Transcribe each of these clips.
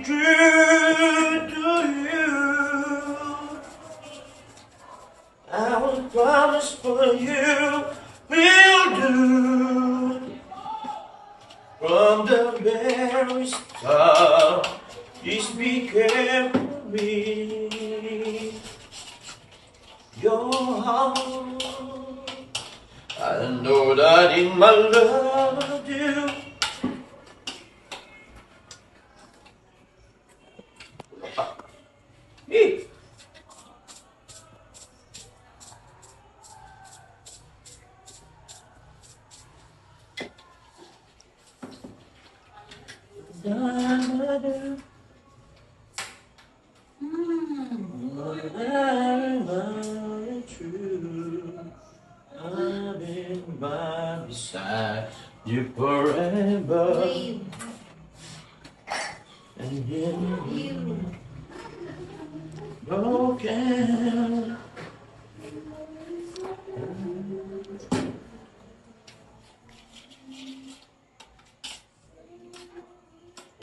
true to you. I will promise for you will do. From the very start, just be careful with your heart. I know that in my love I do. Hey. I've been by beside you forever, and you broken.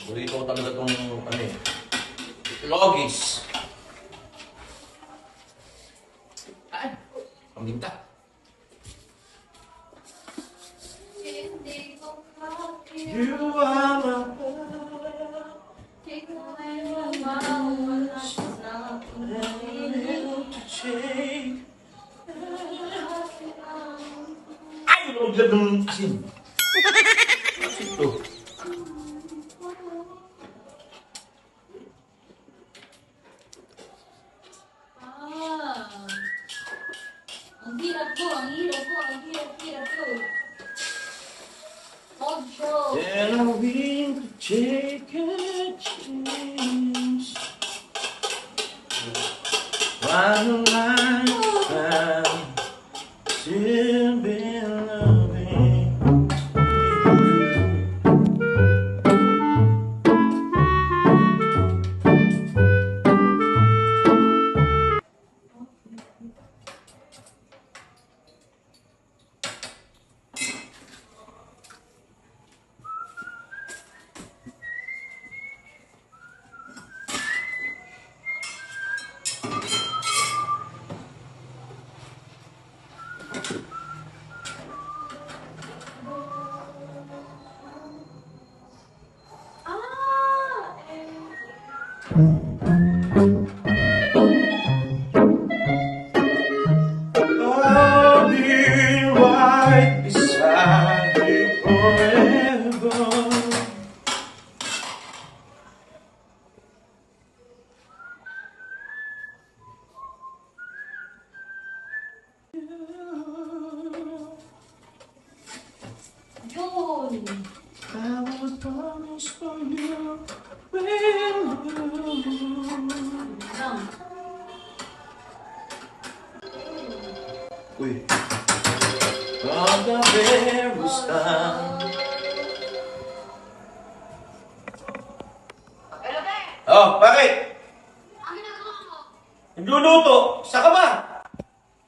Burrito ko talaga itong ano eh, Logis. Ay, ang ginta. You are my love. Ay, naglag ng asin. Asin to. Ang hirap ko. Mojo. And I'm willing to take a chance. While I'm still been loving you. I'll be right beside you forever. Yun. I will promise for you will do. Lang. Uy. From the very start. Pero be, Oh, bakit? ang ginagawa mo? Nagluluto. Saan ka ba?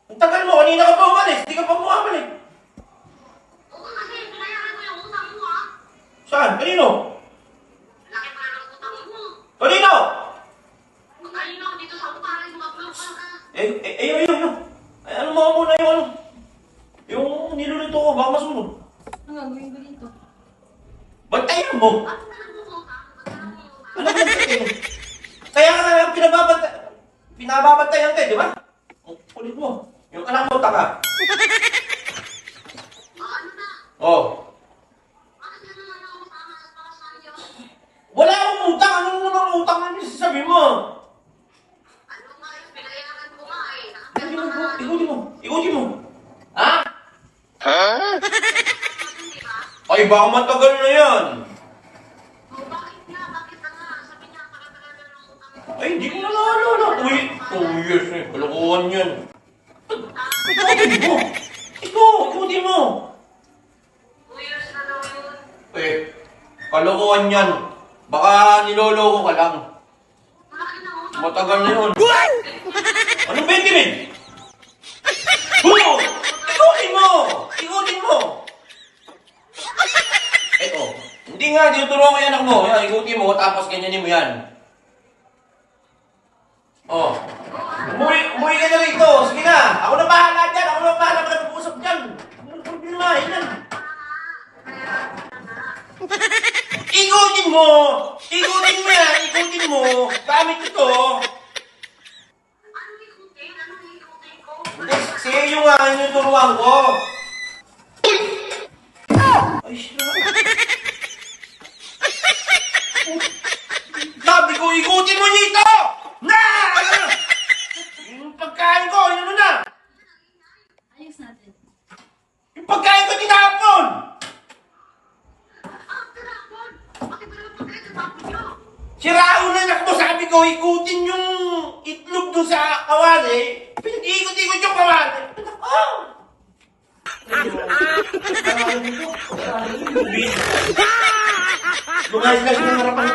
Ang tagal mo. Kanina ka pa umalis. Hindi ka pa bumabalik. Oo kasi, pinayaran ko yung utang mo ha. Saan? Kanino? Laki pa ng utang mo. Kanino? Kanina ako dito sa utang, mag-vlog ka ka. Ayun. Ay, ano mo muna yung ano? Yung niluluto ko. Baka masunog. Ano gagawin ko dito? Bantayan mo. Ano ka nag-utang? Ano ba yung kaya ka pinababantayan ka, di ba? Ang kulit mo. Yung anak mo, taka. Ano na? Oh. Bakit na naman ako tama para sa iyo? Wala akong utang. Ano namang utang na sabi mo? Ano nga yung pinayaran ko nga eh. Ikutin mo. Ha? Di ba? Ay, baka matagal na yan. O bakit nga? Bakit na nga? Sabi niya, tagal-tagal na ng utang mo. Ay, hindi ko na naalala. Uy, 2 years eh. Kalokohan yan. Ikutin mo. Ikutin mo. 2 years na daw yun. Eh, kalokohan yan. Baka niloloko ka lang. Malaki na utang. Matagal na yun. Anong 20 min? Ikutin mo! Eto, hindi Sige nga, tinuturuan ko yung anak mo. Yan, ikutin mo, tapos ganyanin mo yan. Oh. Umuwi ka na rito. Sige na. Ako na bahala dyan. Ako na bahala ka mag-usap dyan. Ano problema? Yan. Ikutin mo. Ikutin mo yan. Ikutin mo. Gamit ito. Anong ikutin? Anong ikutin ko? Si iyo nga, yung turuan ko. Ay, siya. Sabi ko, ikutin mo dito! Na! Yung pagkain ko, yun na! Ayos natin. Yung pagkain ko tinapon! Tinapon! Bakit ba naman pagkain sa tapon niyo? Sirao na anak mo, sabi ko, ikutin yung itlog doon sa kawali. Pinag-iikot-ikot yung kawali. Lumayas kasi ng harapan.